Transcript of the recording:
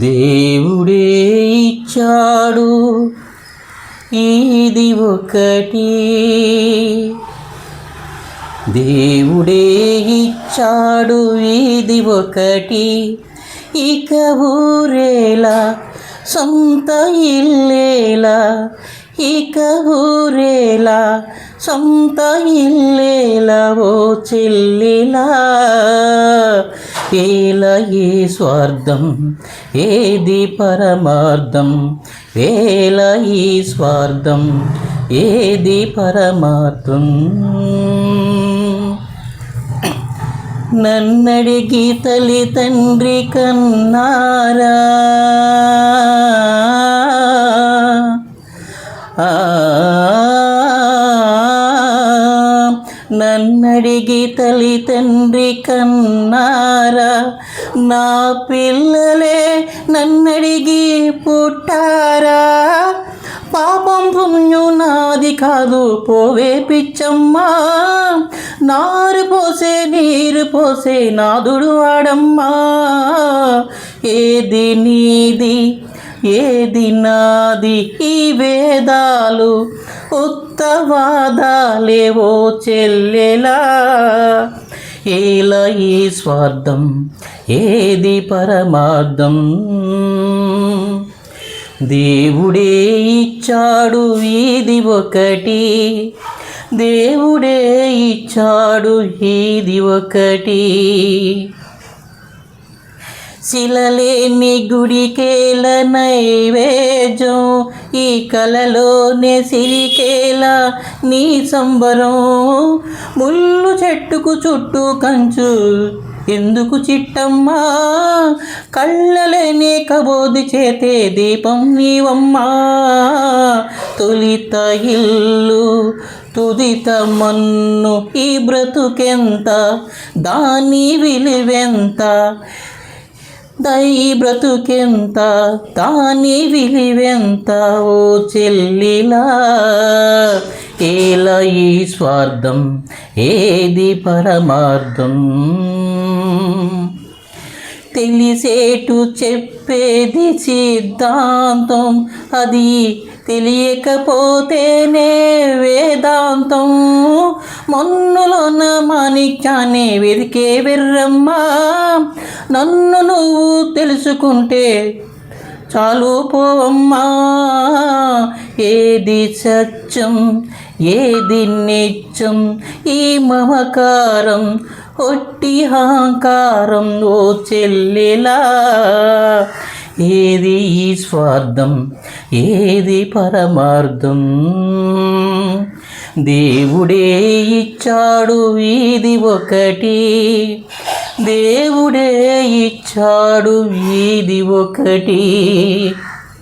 దేవుడే ఇచ్చాడు ఇది ఒకటి, దేవుడే ఇచ్చాడు ఇది ఒకటి, ఇక ఊరేలా సొంత ఇల్లేలా, ఇక ఊరేలా సొంత ఇల్లేలా ఓ చెల్లిలా. ఏల ఏ స్వార్థం ఏది పరమార్థం, వేల ఈ స్వార్థం ఏది పరమార్థం. నన్నడిగి తల్లి తండ్రి కన్నారా, నన్నడిగి తల్లి తండ్రి కన్నారా, నా పిల్లలే నన్నడిగి పుట్టారా. పాపం పుణ్యం నాది కాదు పోవే పిచ్చమ్మా, నారు పోసే నీరు పోసే నాదుడు వాడమ్మా. ఏది నీది ఏది నాది ఈ వేదాలు ఉత్తవాదాలేవో చెల్లెలా. ఏల ఈ స్వార్థం ఏది పరమార్థం, దేవుడే ఇచ్చాడు ఇది ఒకటి, దేవుడే ఇచ్చాడు ఇది ఒకటి. శిలలేని గుడికేల నైవేద్యం, ఈ కలలోనే సిరికేలా నీ సంబరం. ముళ్ళు చెట్టుకు చుట్టూ కంచు ఎందుకు చిట్టమ్మా, కళ్ళలేని కబోది చేతే దీపం నీవమ్మా. తొలిత ఇల్లు తుదిత మన్ను ఈ బ్రతుకెంత, దాని విలువెంత, దై బ్రతుకెంత దాని విలువెంత ఓ చెల్లిలా. ఏల ఈ స్వార్థం ఏది పరమార్థం, తెలిసేటు చెప్పేది సిద్ధాంతం, అది తెలియకపోతేనే వేదాంతం. మన్నులోన మాణిక్యాన్ని వెతికే వెర్రమ్మా, నన్ను నువ్వు తెలుసుకుంటే చాలు పోవమ్మా. ఏది సత్యం ఏది నిత్యం ఈ మమకారం ఒట్టి అహంకారం ఓ చెల్లెలా. ఏది ఈ స్వార్థం ఏది పరమార్థం, దేవుడే ఇచ్చాడు ఇది ఒకటి, దేవుడే ఇచ్చాడు ఇది ఒకటి.